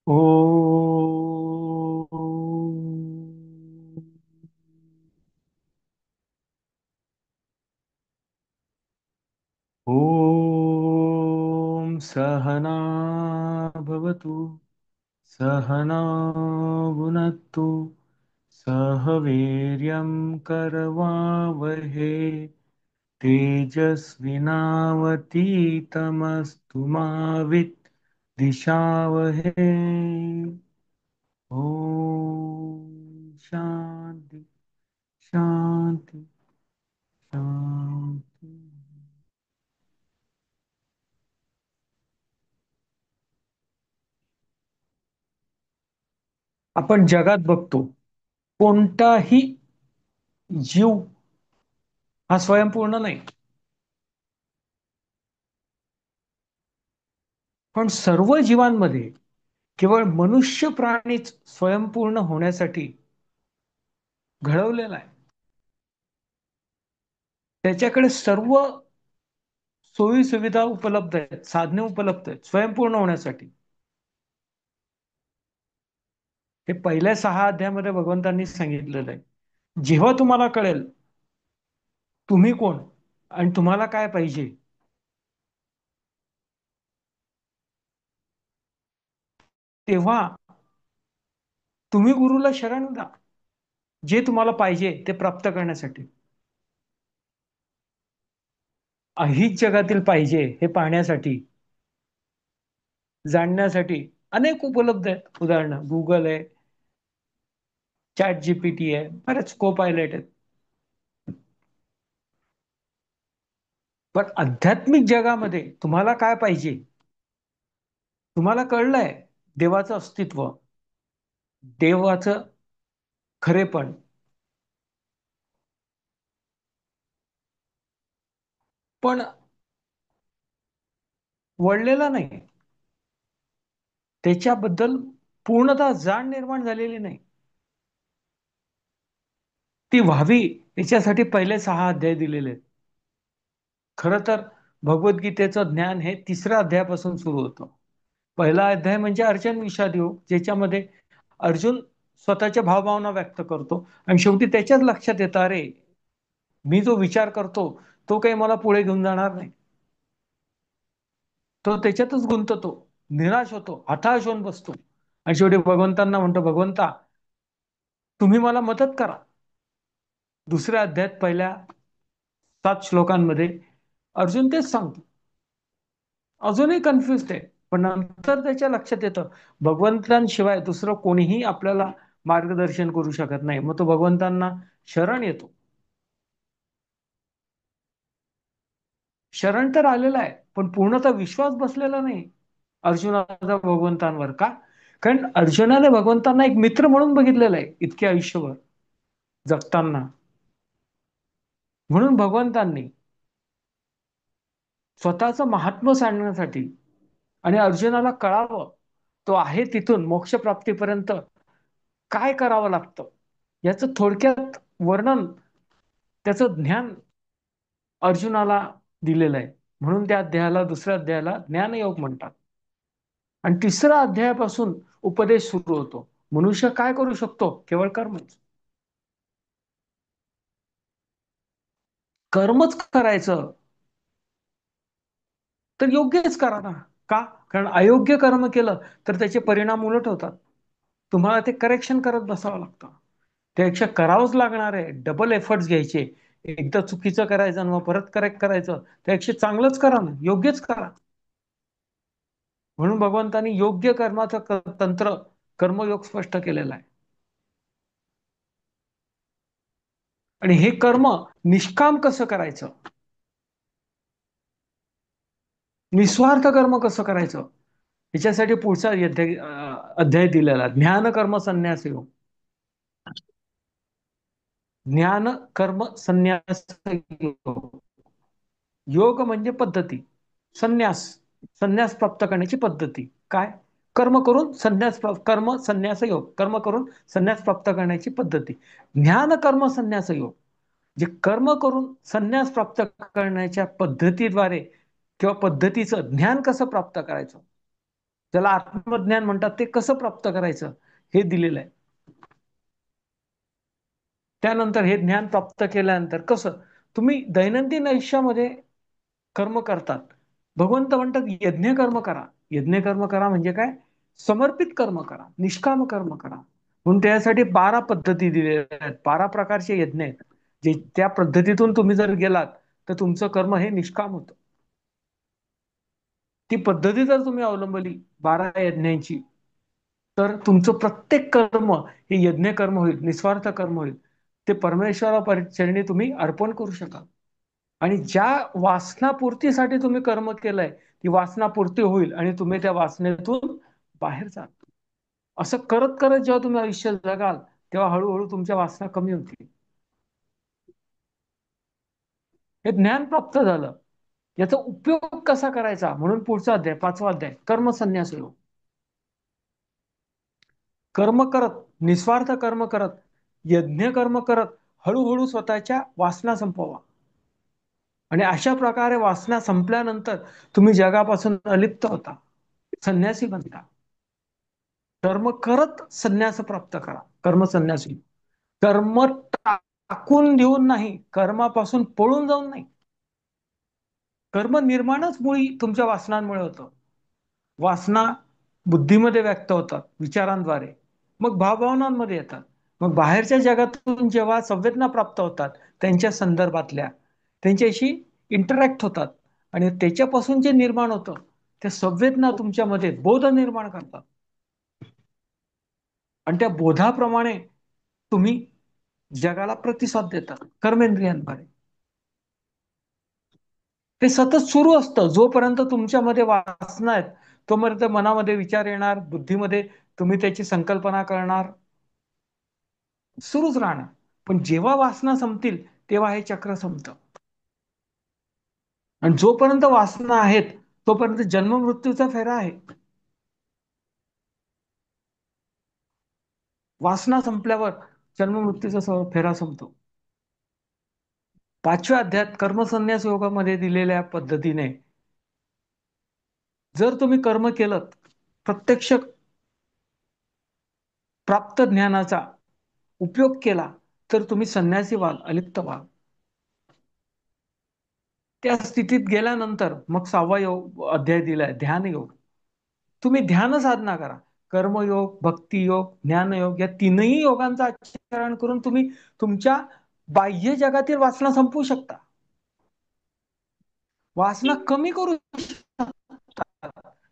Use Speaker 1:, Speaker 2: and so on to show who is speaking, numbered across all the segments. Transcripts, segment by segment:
Speaker 1: ॐ सहना भवतु सहनौ भुनक्तु सह वीर्यं करवावहे तेजस्विनावतीतमस्तु मा विद्विषावहे। ॐ शान्ति शान्ति शान्ति। आपण जगात बघतो, कोणताही जीव हा स्वयंपूर्ण नाही, पण सर्व जीवांमध्ये केवळ मनुष्य प्राणीच स्वयंपूर्ण होण्यासाठी घडवलेला आहे. त्याच्याकडे सर्व सोयी सुविधा उपलब्ध आहेत, साधने उपलब्ध आहेत स्वयंपूर्ण होण्यासाठी. हे पहिल्या 6 अध्यायामध्ये भगवंतांनी सांगितलेलं आहे. जेव्हा तुम्हाला कळेल तुम्ही कोण आणि तुम्हाला काय पाहिजे, तेव्हा तुम्ही गुरुला शरण जा, जे तुम्हाला पाहिजे ते प्राप्त करण्यासाठी. अहिच जगातील पाहिजे हे पाहण्यासाठी, जाणण्यासाठी अनेक उपलब्ध आहेत. उदाहरणं गुगल आहे, चॅट जीपीटी आहे, बरेच को पायलट आहेत. पण आध्यात्मिक जगामध्ये तुम्हाला काय पाहिजे, तुम्हाला कळलंय देवाचं अस्तित्व, देवाचं खरेपण, पण वळलेला नाही, त्याच्याबद्दल पूर्णतः जाण निर्माण झालेली नाही. ती व्हावी याच्यासाठी पहिले 6 अध्याय दिलेले आहेत. खरं तर भगवद्गीतेचं ज्ञान हे 3ऱ्या अध्यायापासून सुरू होतं. पहिला अध्याय म्हणजे अर्जुन विषाद योग, ज्याच्यामध्ये अर्जुन स्वतःच्या भावभावना व्यक्त करतो आणि शेवटी त्याच्याच लक्षात येतं, अरे मी जो विचार करतो तो काही मला पुढे घेऊन जाणार नाही. तो त्याच्यातच गुंततो, निराश होतो, हताश होऊन बसतो आणि शेवटी भगवंतांना म्हणतो, भगवंता तुम्ही मला मदत करा. 2ऱ्या अध्यायात पहिल्या 7 श्लोकांमध्ये अर्जुन तेच सांगतो. अजूनही कन्फ्युज आहे, पण नंतर त्याच्या लक्षात येतं भगवंतांशिवाय दुसरं कोणीही आपल्याला मार्गदर्शन करू शकत नाही. मग तो भगवंतांना शरण येतो. शरण तर आलेला आहे, पण पूर्णतः विश्वास बसलेला नाही अर्जुनाचा भगवंतांवर. का? कारण अर्जुनाने भगवंतांना एक मित्र म्हणून बघितलेला आहे इतके आयुष्यभर जगताना. म्हणून भगवंतांनी स्वतःचं महात्म्य सांगण्यासाठी आणि अर्जुनाला कळावं तो आहे तिथून मोक्षप्राप्तीपर्यंत काय करावं लागतं याचं थोडक्यात वर्णन, त्याचं ज्ञान अर्जुनाला दिलेलं आहे. म्हणून त्या अध्यायाला, 2ऱ्या अध्यायाला ज्ञानयोग म्हणतात. आणि 3ऱ्या अध्यायापासून उपदेश सुरू होतो. मनुष्य काय करू शकतो? केवळ कर्मच. कर्मच करायचं तर योग्यच करा ना. का? कारण अयोग्य कर्म केलं तर त्याचे परिणाम उलट होतात. तुम्हाला ते करेक्शन करत बसावं लागतं. त्यापेक्षा करावंच लागणार आहे, डबल एफर्ट्स घ्यायचे. एकदा चुकीचं करायचं आणि मग परत करेक्ट करायचं, त्यापेक्षा चांगलंच करा ना, योग्यच करा. म्हणून भगवंतांनी योग्य कर्माचं तंत्र, कर्मयोग स्पष्ट केलेलं आहे. आणि हे कर्म निष्काम कसं करायचं, निस्वार्थ कर्म कसं करायचं, याच्यासाठी पुढचा अध्याय दिलेला ज्ञान कर्म संन्यास योग. ज्ञान कर्म संन्यास योग. योग म्हणजे पद्धती, संन्यास, संन्यास प्राप्त करण्याची पद्धती काय? कर्म करून संन्यास कर्म संन्यास योग, कर्म करून संन्यास प्राप्त करण्याची पद्धती. ज्ञान कर्म संन्यास योग, जे कर्म करून संन्यास प्राप्त करण्याच्या पद्धतीद्वारे किंवा पद्धतीचं ज्ञान कसं प्राप्त करायचं, ज्याला आत्मज्ञान म्हणतात, ते कसं प्राप्त करायचं हे दिलेलं आहे. त्यानंतर हे ज्ञान प्राप्त केल्यानंतर कसं तुम्ही दैनंदिन आयुष्यामध्ये कर्म करतात. भगवंत म्हणतात यज्ञ कर्म करा. यज्ञ कर्म करा म्हणजे काय? समर्पित कर्म करा, निष्काम कर्म करा. म्हणून त्यासाठी 12 पद्धती दिलेल्या आहेत, 12 प्रकारचे यज्ञ आहेत. जे त्या पद्धतीतून तुम्ही जर गेलात तर तुमचं कर्म हे निष्काम होतं. ती पद्धती जर तुम्ही अवलंबली 12 यज्ञांची, तर तुमचं प्रत्येक कर्म हे यज्ञ कर्म होईल, निस्वार्थ कर्म होईल. ते परमेश्वराचरणी तुम्ही अर्पण करू शकाल. आणि ज्या वासनापूर्तीसाठी तुम्ही कर्म केलंय, ती वासनापूर्ती होईल आणि तुम्ही त्या वासनेतून बाहेर जाल. असं करत करत जेव्हा तुम्ही आयुष्य जगाल, तेव्हा हळूहळू तुमच्या वासना कमी होतील. हे ज्ञान प्राप्त झालं. याचा उपयोग कसा करायचा म्हणून पुढचा अध्याय, 5वा अध्याय, कर्मसन्यास योग. कर्म करत, निस्वार्थ कर्म करत, यज्ञ कर्म करत, हळूहळू स्वतःच्या वासना संपवा. आणि अशा प्रकारे वासना संपल्यानंतर तुम्ही जगापासून अलिप्त होता, संन्यासी बनता. कर्म करत संन्यास प्राप्त करा, कर्म संन्यासी. कर्म टाकून देऊन नाही, कर्मापासून पळून जाऊन नाही. कर्म निर्माणच मुळी तुमच्या वासनांमुळे होतं. वासना बुद्धीमध्ये व्यक्त होतात विचारांद्वारे, मग भावभावनांमध्ये येतात, मग बाहेरच्या जगातून जेव्हा संवेदना प्राप्त होतात त्यांच्या संदर्भातल्या, त्यांच्याशी इंटरॅक्ट होतात आणि त्याच्यापासून जे निर्माण होतं त्या संवेदना तुमच्यामध्ये बोध निर्माण करतात. आणि त्या बोधाप्रमाणे तुम्ही जगाला प्रतिसाद देतात कर्मेंद्रियांद्वारे. ते सतत सुरू असतं जोपर्यंत तुमच्यामध्ये वासना आहेत, तोपर्यंत मनामध्ये विचार येणार, बुद्धीमध्ये तुम्ही त्याची संकल्पना करणार, सुरूच राहणार. पण जेव्हा वासना संपतील तेव्हा हे चक्र संपतं. आणि जोपर्यंत वासना आहेत तोपर्यंत जन्म मृत्यूचा फेरा आहे. वासना संपल्यावर जन्म मृत्यूचा फेरा संपतो. 5व्या अध्यायात कर्मसन्यास योगामध्ये दिलेल्या पद्धतीने जर तुम्ही कर्म केलं, प्रत्यक्ष प्राप्त ज्ञानाचा उपयोग केला, तर तुम्ही संन्यासी व्हाल, अलिप्त व्हाल. त्या स्थितीत गेल्यानंतर मग 6वा योग अध्याय दिलाय ध्यान योग. तुम्ही ध्यान साधना करा. कर्मयोग, भक्ती योग, ज्ञानयोग, या तीनही योगांचा आचरण करून तुम्ही तुमच्या बाह्य जगातील वासना संपवू शकता. वासना कमी करू शकता,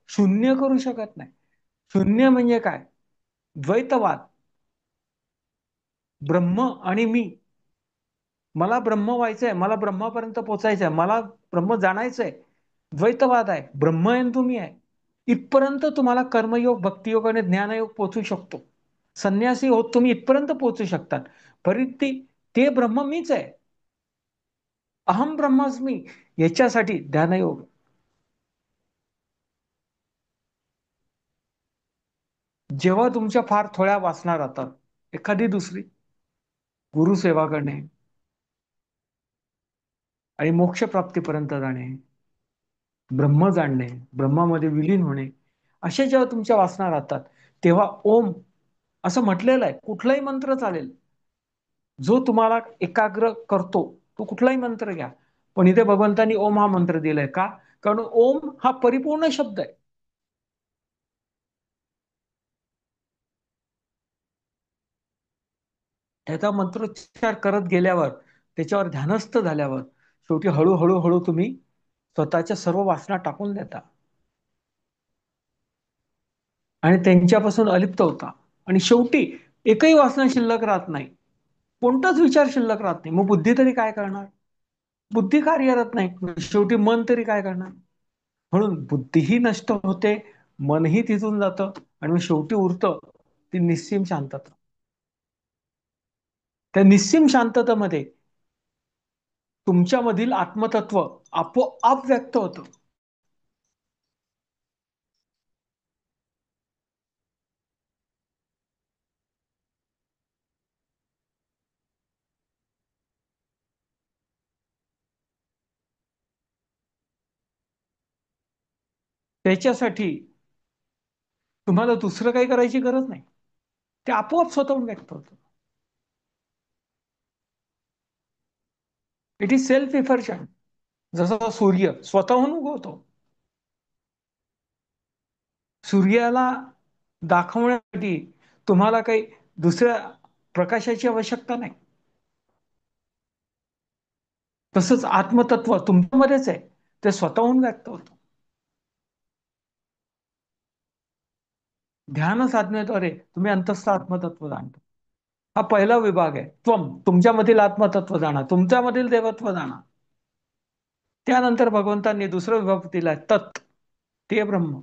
Speaker 1: शून्य करू शकत नाही. शून्य म्हणजे काय? द्वैतवाद. ब्रह्म आणि मी. मला ब्रह्म व्हायचंय, मला ब्रह्मापर्यंत पोहोचायचंय, मला ब्रह्म जाणायचंय. द्वैतवाद आहे. ब्रह्म आहे आणि तुम्ही आहे. इथपर्यंत तुम्हाला कर्मयोग, भक्तियोग आणि ज्ञानयोग पोहोचू शकतो. संन्यासी होत तुम्ही इथपर्यंत पोहोचू शकतात. परिती ते ब्रह्म मीच आहे, अहम ब्रह्मास्मी. याच्यासाठी ध्यानयोग. जेव्हा तुमच्या फार थोड्या वासना राहतात, एखादी दुसरी गुरुसेवा करणे आणि मोक्षप्राप्तीपर्यंत जाणे, ब्रह्म जाणणे, ब्रह्मामध्ये विलीन होणे, असे जेव्हा तुमच्या वासना राहतात, तेव्हा ओम असं म्हटलेलं आहे. कुठलाही मंत्र चालेल जो तुम्हाला एकाग्र करतो, तो कुठलाही मंत्र घ्या. पण इथे भगवंतांनी ओम हा मंत्र दिलाय का? कारण ओम हा परिपूर्ण शब्द आहे. त्याचा मंत्रोच्चार करत गेल्यावर, त्याच्यावर ध्यानस्थ झाल्यावर शेवटी हळूहळू हळू तुम्ही स्वतःच्या सर्व वासना टाकून देता आणि त्यांच्यापासून अलिप्त होता. आणि शेवटी एकही वासना शिल्लक राहत नाही, कोणताच विचार शिल्लक राहत नाही. मग बुद्धी तरी काय करणार? बुद्धी कार्यरत नाही, शेवटी मन तरी काय करणार? म्हणून बुद्धीही नष्ट होते, मनही तिथून जातं आणि मग शेवटी उरतं ती निस्सीम शांतता. त्या निस्सीम शांततेमध्ये तुमच्यामधील आत्मतत्व आपोआप व्यक्त होतं. त्याच्यासाठी तुम्हाला दुसरं काही करायची गरज नाही. ते आपोआप स्वतःहून व्यक्त होतं. It is self expression. जसा सूर्य स्वतःहून उगवतो. सूर्याला दाखवण्यासाठी तुम्हाला काही दुसऱ्या प्रकाशाची आवश्यकता नाही. तसंच आत्मतत्व तुमच्यामध्येच आहे. ते स्वतःहून व्यक्त होतं. ध्यान साधनेद्वारे तुम्ही अंतस्थ आत्मतत्व जाणता. हा पहिला विभाग आहे. तुमच्यामधील आत्मतत्व जाणा, तुमच्यामधील देवत्व जाणा. त्यानंतर भगवंतांनी दुसरा विभाग दिलाय, तत्. ते ब्रह्म.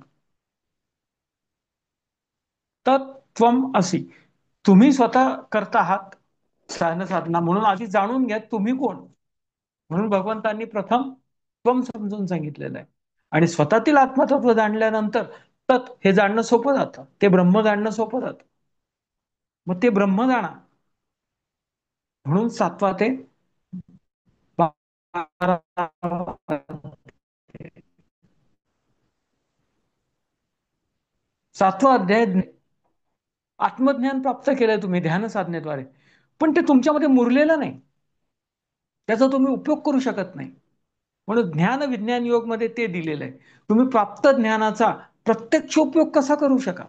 Speaker 1: तत्त्वम असी. तुम्ही स्वतः करता आहात ध्यान साधना, म्हणून आधी जाणून घ्या तुम्ही कोण. म्हणून भगवंतांनी प्रथम त्वम समजून सांगितलेलं आहे. आणि स्वतःतील आत्मतत्व जाणल्यानंतर तत् हे जाणणं सोपं जातं. ते ब्रह्म जाणणं सोपं जातं. मग ते ब्रह्म जाणा. म्हणून 7वा ते 7वा अध्याय. आत्मज्ञान प्राप्त केलंय तुम्ही ध्यान साधनेद्वारे, पण ते तुमच्यामध्ये मुरलेलं नाही. त्याचा तुम्ही उपयोग करू शकत नाही. म्हणून ज्ञान विज्ञान योग मध्ये ते दिलेलं आहे. तुम्ही प्राप्त ज्ञानाचा प्रत्यक्ष उपयोग कसा करू शकाल.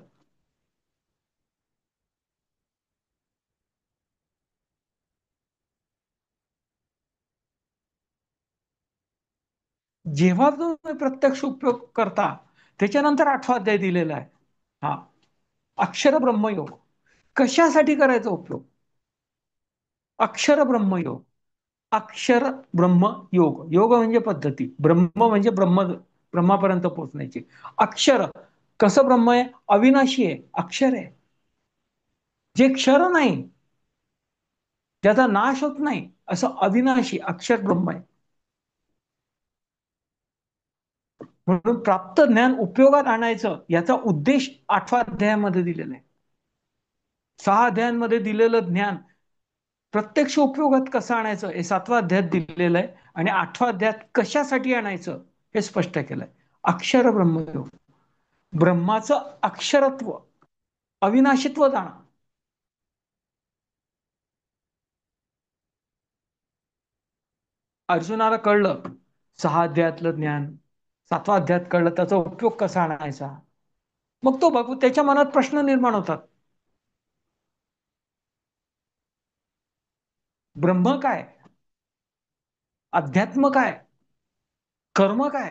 Speaker 1: जेव्हा तुम्ही प्रत्यक्ष उपयोग करता, त्याच्यानंतर 8वा अध्याय दिलेला आहे. हा अक्षर ब्रह्मयोग. कशासाठी करायचा उपयोग. अक्षर ब्रह्मयोग. अक्षर ब्रह्म योग. योग म्हणजे पद्धती, ब्रह्म म्हणजे ब्रह्मापर्यंत पोहोचण्याची. अक्षर कसं ब्रह्म आहे, अविनाशी आहे, अक्षर आहे. जे क्षर नाही, ज्याचा नाश होत नाही, असं अविनाशी अक्षर ब्रह्म आहे. म्हणून प्राप्त ज्ञान उपयोगात आणायचं, याचा उद्देश 8व्या अध्यायामध्ये दिलेला आहे. 6 अध्यायांमध्ये दिलेलं ज्ञान प्रत्यक्ष उपयोगात कसं आणायचं हे 7व्या अध्यायात दिलेलं आहे. आणि 8व्या अध्यायात कशासाठी आणायचं हे स्पष्ट केलंय. अक्षर ब्रह्मयोग. ब्रह्माचं अक्षरत्व, अविनाशित्व जाणा. अर्जुनाला कळलं 6 अध्यायातलं ज्ञान, 7व्या अध्यायात कळलं त्याचा उपयोग कसा आणायचा. मग तो बघू, त्याच्या मनात प्रश्न निर्माण होतात. ब्रह्म काय, अध्यात्म काय, कर्म काय,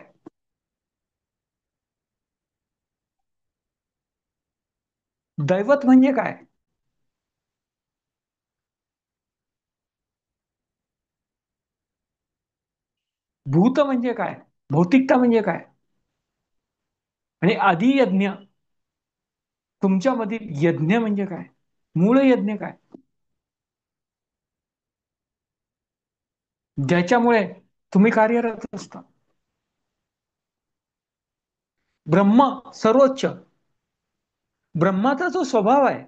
Speaker 1: दैवत म्हणजे काय, भूत म्हणजे काय, भौतिकता म्हणजे काय, आणि आदियज्ञ, तुमच्यामधील यज्ञ म्हणजे काय, मूळ यज्ञ काय, ज्याच्यामुळे तुम्ही कार्यरत असता. ब्रह्म सर्वोच्च. ब्रह्माचा जो स्वभाव आहे,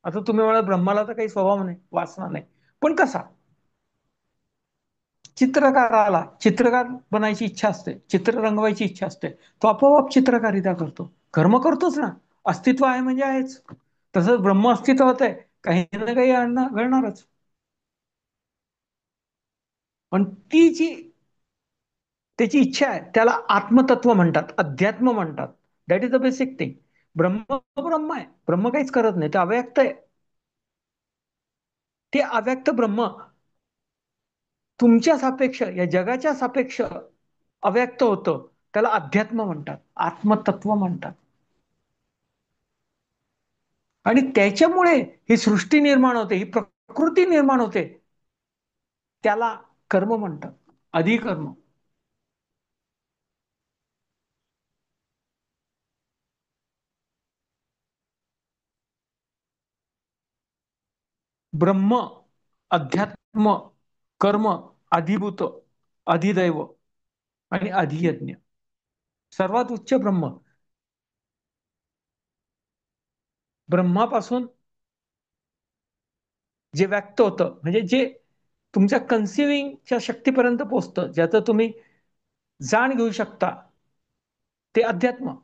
Speaker 1: आता तुम्ही म्हणा ब्रह्माला तर काही स्वभाव नाही, वासना नाही, पण कसा. चित्रकाराला चित्रकार बनायची इच्छा असते, चित्र रंगवायची इच्छा असते, तो आपोआप चित्रकारिता करतो, कर्म करतोच ना. अस्तित्व आहे म्हणजे आहेच. तसंच ब्रह्म अस्तित्वात आहे, काही ना काही घडणारच. पण ती जी त्याची इच्छा आहे त्याला आत्मतत्व म्हणतात, अध्यात्म म्हणतात. That is the basic thing. Brahma Brahma आहे, ब्रह्म काहीच करत नाही, ते अव्यक्त आहे. ते अव्यक्त ब्रह्म तुमच्या सापेक्ष, या जगाच्या सापेक्ष अव्यक्त होतं, त्याला अध्यात्म म्हणतात, आत्मतत्व म्हणतात. आणि त्याच्यामुळे ही सृष्टी निर्माण होते, ही प्रकृती निर्माण होते, त्याला कर्म म्हणतात, अधिकर्म. ब्रह्म, अध्यात्म, कर्म, अधिभूत, अधिदैव आणि अधियज्ञ. सर्वात उच्च ब्रह्म. ब्रह्मापासून जे व्यक्त होतं, म्हणजे जे तुमच्या कन्सिविंगच्या शक्तीपर्यंत पोहोचतं, ज्याचं तुम्ही जाण घेऊ शकता, ते अध्यात्म.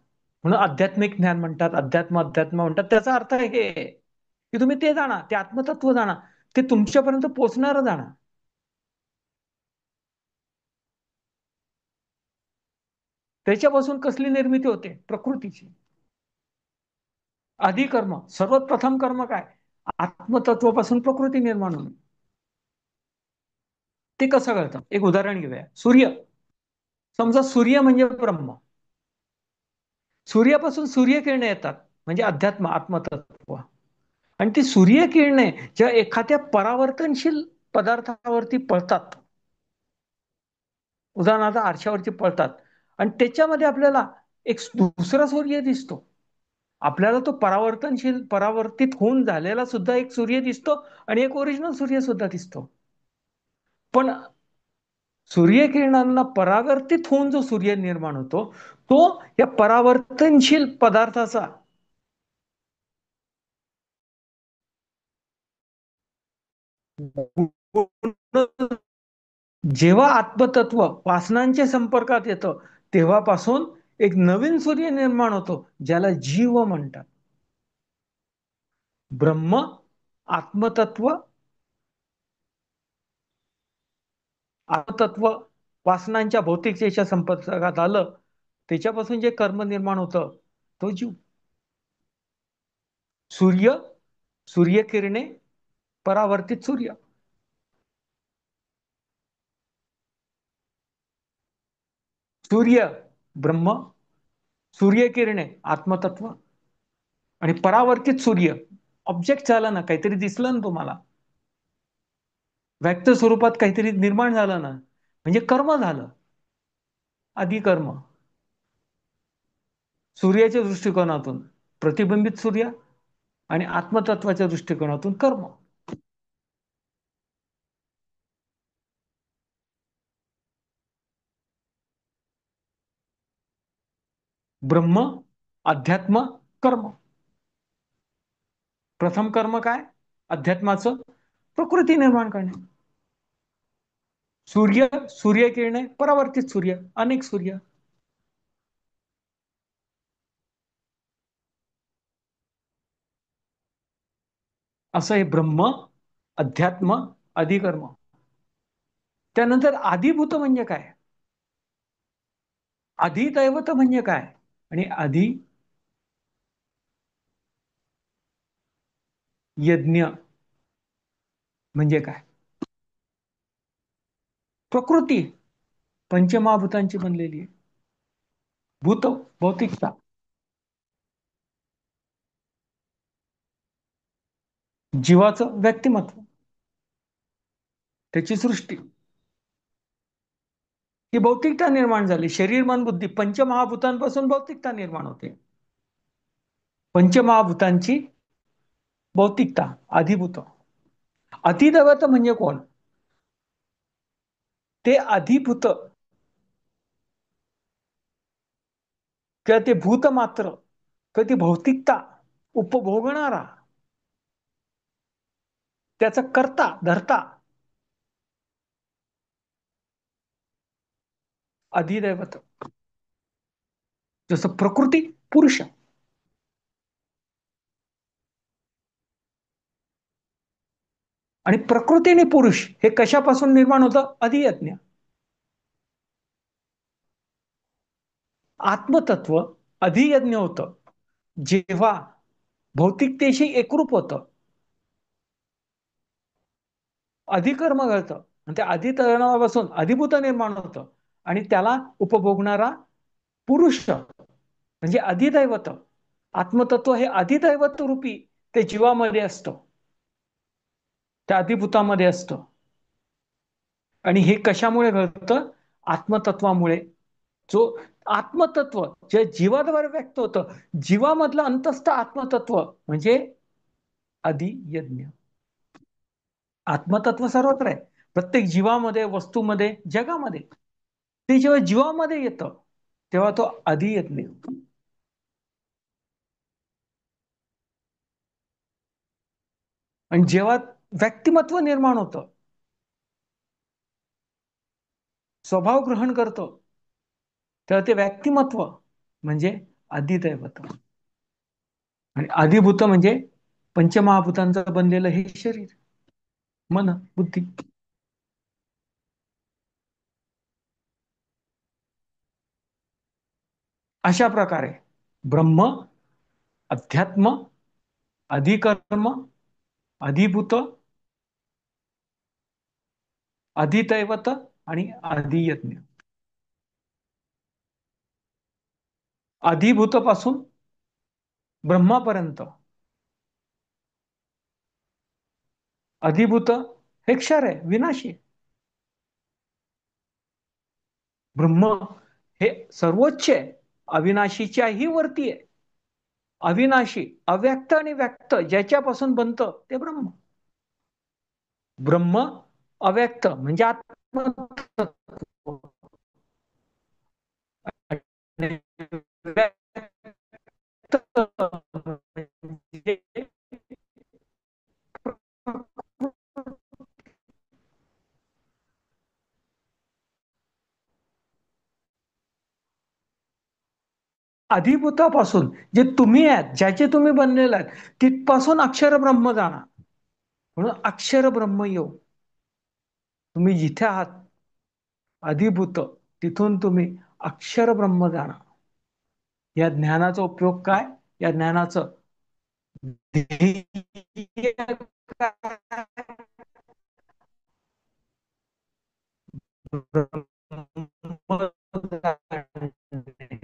Speaker 1: म्हणून आध्यात्मिक ज्ञान म्हणतात, अध्यात्म म्हणतात. त्याचा अर्थ हे आहे की तुम्ही ते जाणा, ते आत्मतत्व जाणा, ते तुमच्यापर्यंत पोहोचणारं जाणा. त्याच्यापासून कसली निर्मिती होते? प्रकृतीची. आधी कर्म, सर्वात प्रथम कर्म काय? आत्मतत्वापासून प्रकृती निर्माण होणे. ते कसं कळतं? एक उदाहरण घेऊया. सूर्य. समजा सूर्य म्हणजे ब्रह्म. सूर्यापासून सूर्यकिरणे येतात, म्हणजे अध्यात्म, आत्मतत्व. आणि ती सूर्यकिरणे जेव्हा एखाद्या परावर्तनशील पदार्थावरती पडतात, उदाहरणार्थ आरशावरती पडतात, आणि त्याच्यामध्ये आपल्याला एक दुसरा सूर्य दिसतो. आपल्याला तो परावर्तित होऊन झालेला सुद्धा एक सूर्य दिसतो, आणि एक ओरिजिनल सूर्य सुद्धा दिसतो. पण सूर्यकिरणांना परावर्तित होऊन जो सूर्य निर्माण होतो, तो या परावर्तनशील पदार्थाचा जेव्हा आत्मतत्व वासनांच्या संपर्कात येतं, तेव्हापासून एक नवीन सूर्य निर्माण होतो, ज्याला जीव म्हणतात. ब्रह्म, आत्मतत्व, आत्मतत्व वासनांच्या भौतिकतेच्या संपर्कात आलं, त्याच्यापासून जे कर्म निर्माण होतं, तो जीव. सूर्य, सूर्यकिरणे, परावर्तित सूर्य. सूर्य ब्रह्म, सूर्यकिरणे आत्मतत्व, आणि परावर्तित सूर्य ऑब्जेक्ट झाला ना, काहीतरी दिसलं ना तुम्हाला, व्यक्त स्वरूपात काहीतरी निर्माण झालं ना, म्हणजे कर्म झालं. आधी कर्म. सूर्याच्या दृष्टिकोनातून प्रतिबिंबित सूर्य, आणि आत्मतत्वाच्या दृष्टिकोनातून कर्म. ब्रह्म, अध्यात्म, कर्म. प्रथम कर्म काय? अध्यात्माचं प्रकृती निर्माण करणे. सूर्य, सूर्यकिरणे, परावर्तित सूर्य, अनेक सूर्य. असं हे ब्रह्म, अध्यात्म, अधिकर्म. त्यानंतर आधिभूत म्हणजे काय? अधिदैवत म्हणजे काय? आणि आधी यज्ञ म्हणजे काय? प्रकृती पंचमहाभूतांची बनलेली आहे. भूत, भौतिकता. जीवाचं व्यक्तिमत्व, त्याची सृष्टी. ही भौतिकता निर्माण झाली. शरीर, मन, बुद्धी, पंचमहाभूतांपासून भौतिकता निर्माण होते. पंचमहाभूतांची भौतिकता, अधिभूत. अधिदैवत म्हणजे कोण? ते अधिभूत किंवा ते भूत मात्र किंवा ती भौतिकता उपभोगणारा, त्याचा कर्ता धर्ता, अधिदैवत. जसं प्रकृती पुरुष, आणि प्रकृती आणि पुरुष हे कशापासून निर्माण होतं? अधियज्ञ. आत्मतत्व अधियज्ञ होतं जेव्हा भौतिकतेशी एकरूप होतं, अधिकर्म घडतं, आणि त्या अधिकरणापासून अधिभूत निर्माण होतं, आणि त्याला उपभोगणारा पुरुष म्हणजे अधिदैवत. आत्मतत्व हे अधिदैवत रूपी ते जीवामध्ये असतं, त्या अधिभूतामध्ये असतं. आणि हे कशामुळे घडतं? आत्मतत्वामुळे. जो आत्मतत्व जे जीवाद्वारे व्यक्त होतं, जीवामधलं अंतस्थ आत्मतत्व म्हणजे अधियज्ञ. आत्मतत्व सर्वत्र आहे, प्रत्येक जीवामध्ये, वस्तूमध्ये, जगामध्ये. ते जेव्हा जीवामध्ये येतं, तेव्हा तो अधियज्ञ. आणि जेव्हा व्यक्तिमत्व निर्माण होतं, स्वभाव ग्रहण करतो, तेव्हा ते व्यक्तिमत्व म्हणजे अधिदैवत. आणि अधिभूत म्हणजे पंचमहाभूतांचं बनलेलं हे शरीर, मन, बुद्धी. अशा प्रकारे ब्रह्म, अध्यात्म, अधिकर्म, अधिभूत, अधिदैवत आणि अधियज्ञ. अधिभूत पासून ब्रह्मापर्यंत. अधिभूत हे क्षर आहे, विनाशी आहे. ब्रह्म हे सर्वोच्च आहे, अविनाशीच्याही वरती आहे. अविनाशी, अव्यक्त आणि व्यक्त ज्याच्यापासून बनतं ते ब्रह्म. ब्रह्म अव्यक्त म्हणजे आत्मतत्व. आणि व्यक्त म्हणजे अधिभूतापासून जे तुम्ही आहात, ज्याचे तुम्ही बनलेले आहेत, तिथपासून अक्षर ब्रह्म जाणार. म्हणून अक्षर ब्रह्म योग. तुम्ही जिथे आहात अधिभूत, तिथून तुम्ही अक्षर ब्रह्म जाणार. या ज्ञानाचा उपयोग काय? या ज्ञानाचं ध्येय काय? ब्रह्म जाणणे.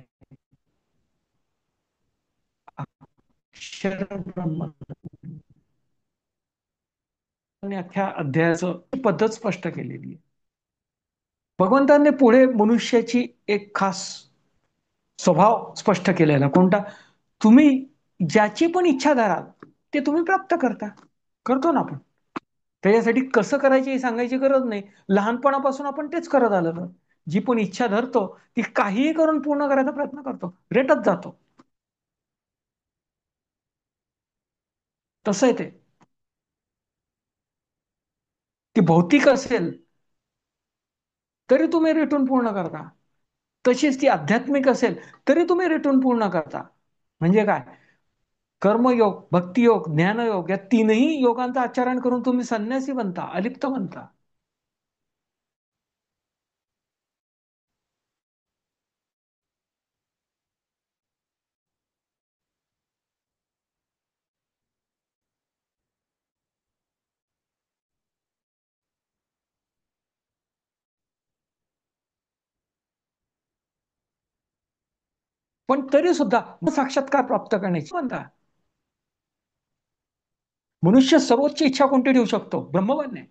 Speaker 1: अक्षर ब्रह्म. आणि अख्ख्या अध्यायाचं पद्धत स्पष्ट केलेली आहे. भगवंतांनी पुढे मनुष्याची एक खास स्वभाव स्पष्ट केलेला कोणता? तुम्ही ज्याची पण इच्छा धराल ते तुम्ही प्राप्त करता. करतो ना आपण. त्याच्यासाठी कसं करायचे हे सांगायची गरज नाही. लहानपणापासून आपण तेच करत आलेलो. जी पण इच्छा धरतो ती काहीही करून पूर्ण करायचा प्रयत्न करतो, रेटत जातो. तसं आहे ते. ती भौतिक असेल तरी तुम्ही रेटून पूर्ण करता. तशीच ती आध्यात्मिक असेल तरी तुम्ही रेटून पूर्ण करता. म्हणजे काय? कर्मयोग, भक्तियोग, ज्ञानयोग या तीनही योगांचं आचरण करून तुम्ही संन्यासी बनता, अलिप्त बनता. पण तरी सुद्धा साक्षात्कार प्राप्त करण्याची म्हणता. मनुष्य सर्वोच्च इच्छा कोणती ठेवू शकतो? ब्रह्म बनणे.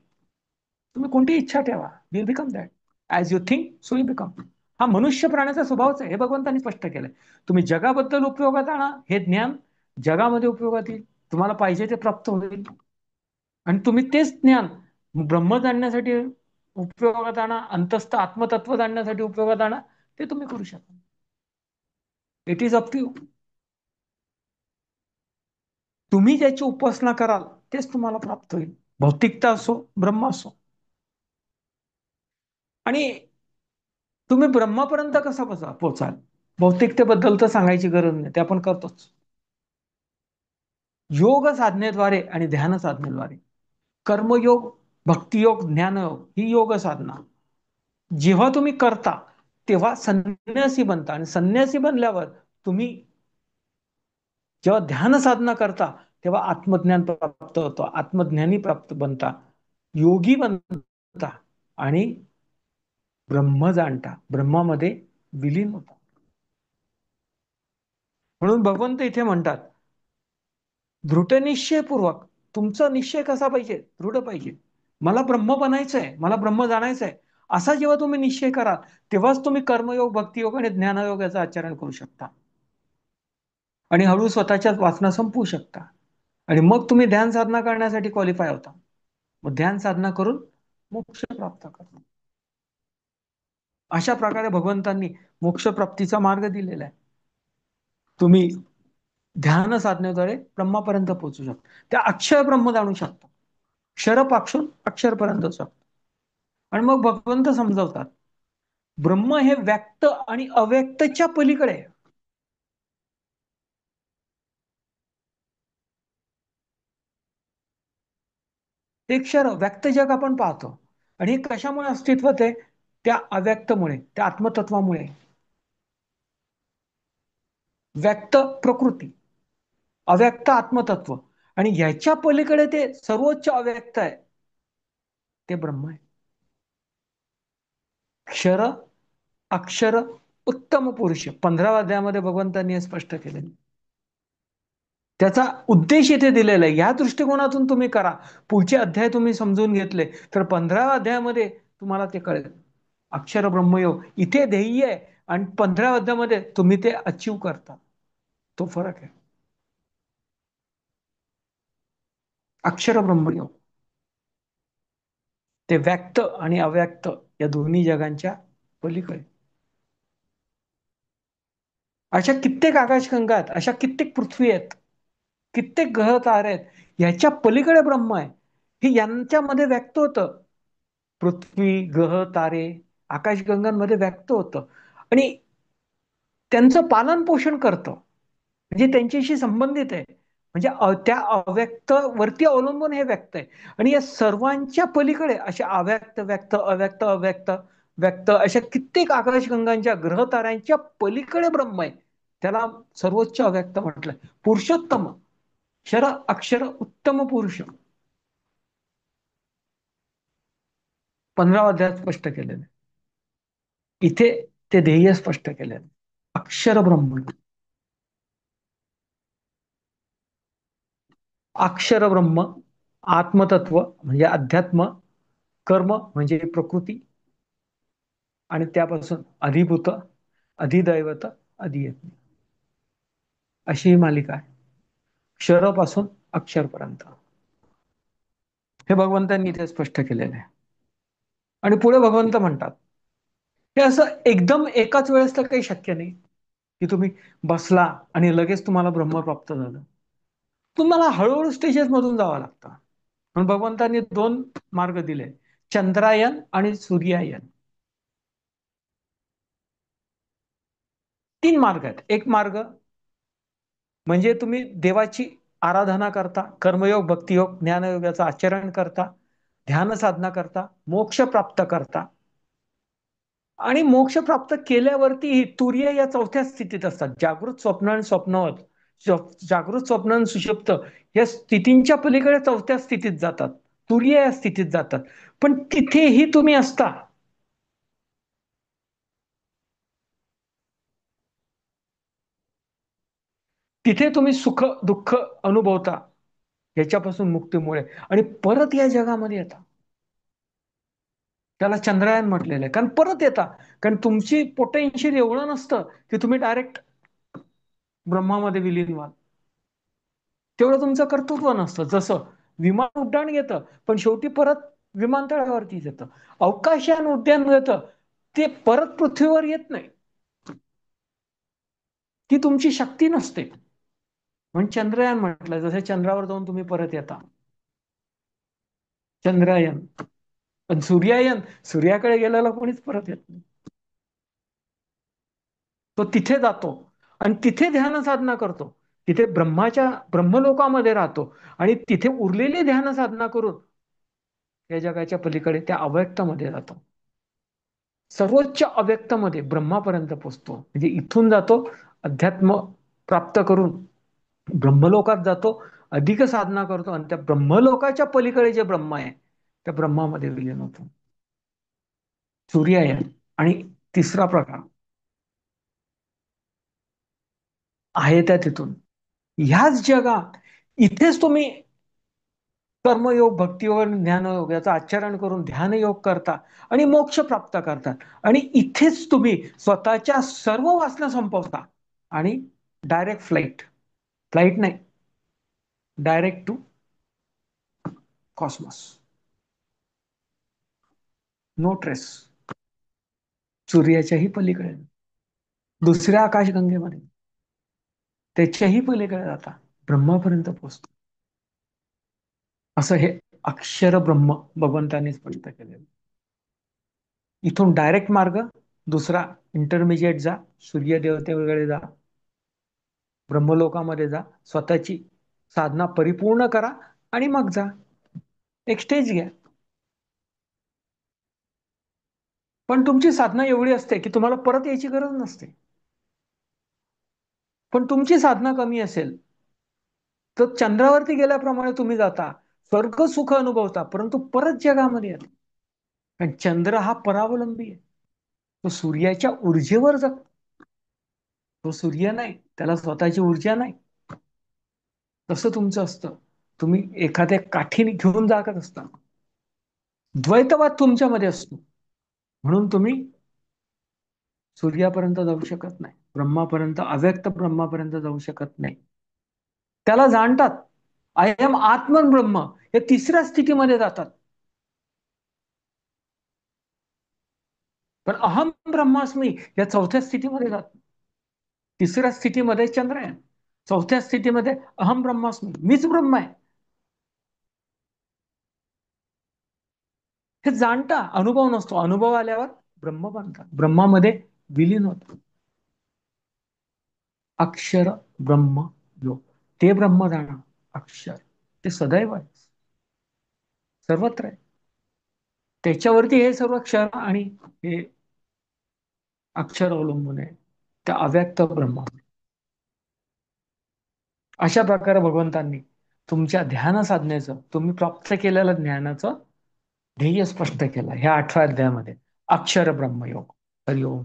Speaker 1: तुम्ही कोणती इच्छा ठेवा, will become that. As you think so you become. हा मनुष्य प्राण्याचा स्वभावच आहे, हे भगवंतांनी स्पष्ट केलंय. तुम्ही जगाबद्दल उपयोगात आणा हे ज्ञान, जगामध्ये उपयोगात येईल. तुम्हाला पाहिजे ते प्राप्त होईल. आणि तुम्ही तेच ज्ञान ब्रह्म जाणण्यासाठी उपयोगात आणा, अंतस्थ आत्मतत्व जाणण्यासाठी उपयोगात आणा, ते तुम्ही करू शकता. It is up to you. तुम्ही ज्याची उपासना कराल तेच तुम्हाला प्राप्त होईल, भौतिकता असो ब्रह्म असो. आणि तुम्ही ब्रह्मापर्यंत कसा बसा पोचाल? भौतिकतेबद्दल तर सांगायची गरज नाही, ते आपण करतोच. योग साधनेद्वारे आणि ध्यान साधनेद्वारे. कर्मयोग, भक्तियोग, ज्ञानयोग ही योग साधना. जेव्हा तुम्ही करता तेव्हा संन्यासी बनता. आणि संन्यासी बनल्यावर तुम्ही जेव्हा ध्यान साधना करता तेव्हा आत्मज्ञान प्राप्त होतं, आत्मज्ञानी प्राप्त बनता, योगी बनता आणि ब्रह्म जाणता, ब्रह्मामध्ये विलीन होता. म्हणून भगवंत इथे म्हणतात दृढनिश्चयपूर्वक. तुमचा निश्चय कसा पाहिजे? दृढ पाहिजे. मला ब्रह्म बनायचंय, मला ब्रह्म जाणायचंय, असा जेव्हा तुम्ही निश्चय कराल तेव्हाच तुम्ही कर्मयोग, भक्तियोग आणि ज्ञानयोग याचं आचरण करू शकता. आणि हळू स्वतःच्याच वासना संपवू शकता. आणि मग तुम्ही ध्यान साधना करण्यासाठी क्वालिफाय होता. मग ध्यान साधना करून मोक्ष प्राप्त करता. अशा प्रकारे भगवंतांनी मोक्ष प्राप्तीचा मार्ग दिलेला आहे. तुम्ही ध्यान साधनेद्वारे ब्रह्मापर्यंत पोहोचू शकता. त्या अक्षर ब्रह्म जाणू शकता. क्षरपाक्षून अक्षरपर्यंत शकता. आणि मग भगवंत समजावतात ब्रह्म हे व्यक्त आणि अव्यक्तच्या पलीकडे आहे. ते क्षर व्यक्त जग आपण पाहतो. आणि हे कशामुळे अस्तित्वात आहे? त्या अव्यक्तमुळे, त्या आत्मतत्वामुळे. व्यक्त प्रकृती, अव्यक्त आत्मतत्व, आणि ह्याच्या पलीकडे ते सर्वोच्च अव्यक्त आहे, ते ब्रह्म आहे. क्षर, अक्षर, उत्तम पुरुष, 15व्या अध्यायामध्ये भगवंतांनी हे स्पष्ट केले. त्याचा उद्देश इथे दिलेला आहे. या दृष्टिकोनातून तुम्ही करा. पुढचे अध्याय तुम्ही समजून घेतले तर 15व्या अध्यायामध्ये तुम्हाला ते कळेल. अक्षर ब्रह्मयोग इथे ध्येय आहे, आणि 15व्या अध्यायामध्ये तुम्ही ते अचीव करता. तो फरक आहे. अक्षर ब्रह्मयोग ते व्यक्त आणि अव्यक्त या दोन्ही जगांच्या पलीकडे. अशा कित्येक आकाशगंगा आहेत, अशा कित्येक पृथ्वी आहेत, कित्येक ग्रह तारे आहेत. याच्या पलीकडे ब्रह्म आहे. हे यांच्यामध्ये व्यक्त होतं. पृथ्वी, ग्रह, तारे, आकाशगंगांमध्ये व्यक्त होतं. आणि त्यांचं पालन पोषण करतं, म्हणजे त्यांच्याशी संबंधित आहे. म्हणजे त्या अव्यक्त वरती अवलंबून हे व्यक्त आहे. आणि या सर्वांच्या पलीकडे अशा अव्यक्त, व्यक्त, अव्यक्त, अव्यक्त, व्यक्त अशा कित्येक आकाशगंगांच्या, ग्रह ताऱ्यांच्या पलीकडे ब्रह्म आहे. त्याला सर्वोच्च अव्यक्त म्हटलंय. पुरुषोत्तम, क्षर अक्षर उत्तम पुरुष, 15 अध्यायात स्पष्ट केलेलं आहे. इथे ते ध्येय स्पष्ट केलेलं आहे. अक्षर ब्रह्म, अक्षर ब्रह्म, आत्मतत्व म्हणजे अध्यात्म, कर्म म्हणजे प्रकृती, आणि त्यापासून अधिभूत, अधिदैवत, अधियज्ञ, अशी ही मालिका आहे. क्षरापासून अक्षरपर्यंत हे भगवंतांनी इथे स्पष्ट केलेलं आहे. आणि पुढे भगवंत म्हणतात, हे असं एकदम एकाच वेळेस तर काही शक्य नाही की तुम्ही बसला आणि लगेच तुम्हाला ब्रह्म प्राप्त झालं. तुम्हाला हळूहळू स्टेजेस मधून जावं लागतं. म्हणून भगवंतांनी दोन मार्ग दिले, चंद्रायन आणि सूर्यायन. 3 मार्ग आहेत. एक मार्ग म्हणजे तुम्ही देवाची आराधना करता, कर्मयोग, भक्तियोग, ज्ञानयोगाचं आचरण करता, ध्यान साधना करता, मोक्ष प्राप्त करता. आणि मोक्ष प्राप्त केल्यावरतीही तुर्य या चौथ्या स्थितीत असतात. जागृत, स्वप्न आणि स्वप्नवत. जागृत, स्वप्न आणि सुषुप्त या स्थितींच्या पलीकडे चौथ्या स्थितीत जातात. तुर्य या स्थितीत जातात. पण तिथेही तुम्ही असता. तिथे तुम्ही सुख दुःख अनुभवता, याच्यापासून मुक्तीमुळे, आणि परत या जगामध्ये येता. त्याला चंद्रायन म्हटलेलं आहे, कारण परत येता. कारण तुमची पोटेन्शियल एवढं नसतं की तुम्ही डायरेक्ट ब्रह्मामध्ये विलीन व्हाल. तेवढं तुमचं कर्तृत्व नसतं. जसं विमान उड्डाण घेतं, पण शेवटी परत विमानतळावरतीच येतं. अवकाशयान उड्डाण घेतं, ते परत पृथ्वीवर येत नाही. ती तुमची शक्ती नसते. म्हणून चंद्रयान म्हटलं, जसं चंद्रावर जाऊन तुम्ही परत येता, चंद्रयान. पण सूर्यायन, सूर्याकडे गेलेला कोणीच परत येत नाही. तो तिथे जातो आणि तिथे ध्यान साधना करतो. तिथे ब्रह्मलोकामध्ये राहतो, आणि तिथे उरलेली ध्यान साधना करून या जगाच्या पलीकडे त्या अव्यक्तामध्ये जातो. सर्वोच्च अव्यक्तामध्ये ब्रह्मापर्यंत पोचतो. म्हणजे इथून जातो, अध्यात्म प्राप्त करून ब्रह्मलोकात जातो, अधिक साधना करतो, आणि त्या ब्रह्मलोकाच्या पलीकडे जे ब्रह्म आहे त्या ब्रह्मामध्ये विलीन होतो. सूर्यायन. आणि तिसरा प्रकार आहे त्या तिथून ह्याच जगात, इथेच तुम्ही कर्मयोग, भक्तियोग आणि ज्ञानयोग याचं आचरण करून ध्यानयोग करता आणि मोक्ष प्राप्त करतात. आणि इथेच तुम्ही स्वतःच्या सर्व वासना संपवता, आणि डायरेक्ट फ्लाईट, फ्लाईट नाही, direct to cosmos, no trace, सूर्याच्याही पलीकडे, दुसऱ्या आकाशगंगेमध्ये, त्याच्याही पलीकडे जाता, ब्रह्मापर्यंत पोहोचतो. असं हे अक्षर ब्रह्म भगवंतांनी स्पष्ट केलेलं. इथून डायरेक्ट मार्ग दुसरा, इंटरमिजिएट जा, सूर्य देवतेकडे जा, ब्रह्मलोकामध्ये जा, स्वतःची साधना परिपूर्ण करा, आणि मग जा. एक स्टेज घ्या. पण तुमची साधना एवढी असते की तुम्हाला परत यायची गरज नसते. पण तुमची साधना कमी असेल तर चंद्रावरती गेल्याप्रमाणे तुम्ही जाता, स्वर्ग सुख अनुभवता, परंतु परत जगामध्ये येता. कारण चंद्र हा परावलंबी आहे. तो सूर्याच्या ऊर्जेवर जगतो. तो सूर्य नाही, त्याला स्वतःची ऊर्जा नाही. तसं तुमचं असतं. तुम्ही एखाद्या काठीने घेऊन जागत असता. द्वैतवाद तुमच्यामध्ये असतो. म्हणून तुम्ही सूर्यापर्यंत जाऊ शकत नाही. ब्रह्मापर्यंत, अव्यक्त ब्रह्मापर्यंत जाऊ शकत नाही. त्याला जाणतात. आय एम आत्मन ब्रह्म हे तिसऱ्या स्थितीमध्ये जातात. पण अहम ब्रह्मास्मी या चौथ्या स्थितीमध्ये जातात. तिसऱ्या स्थितीमध्ये चंद्र आहे. चौथ्या स्थितीमध्ये अहम ब्रह्मास्मी, मीच ब्रह्म आहे हे जाणता. अनुभव नसतो. अनुभव आल्यावर ब्रह्म बनतात, ब्रह्मामध्ये विलीन होतात. अक्षर ब्रह्म योग, ते ब्रह्म जाणं. अक्षर ते सदैव आहे, सर्वत्र आहे. त्याच्यावरती हे सर्व क्षर आणि हे अक्षर अवलंबून आहे, त्या अव्यक्त ब्रह्म. अशा प्रकारे भगवंतांनी तुमच्या ध्यान साधनेचं, तुम्ही प्राप्त केलेल्या ज्ञानाचं ध्येय स्पष्ट केलं ह्या 8व्या अध्यायामध्ये. अक्षर ब्रह्मयोग. हरिओम.